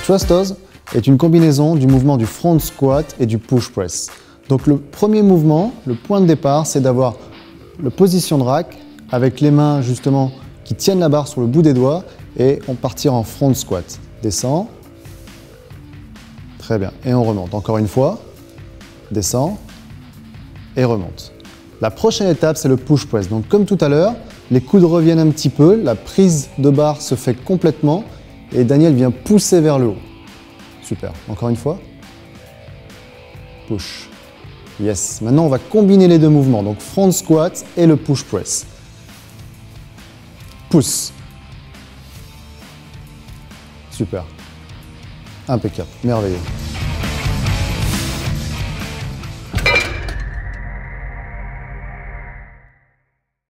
thrusters est une combinaison du mouvement du front squat et du push press. Donc le premier mouvement, le point de départ, c'est d'avoir la position de rack avec les mains justement qui tiennent la barre sur le bout des doigts et on partir en front squat. Descend. Très bien. Et on remonte. Encore une fois. Descend. Et remonte. La prochaine étape, c'est le push press. Donc comme tout à l'heure, les coudes reviennent un petit peu, la prise de barre se fait complètement et Daniel vient pousser vers le haut. Super. Encore une fois. Push. Yes. Maintenant, on va combiner les deux mouvements. Donc front squat et le push press. Pousse. Super. Impeccable. Merveilleux.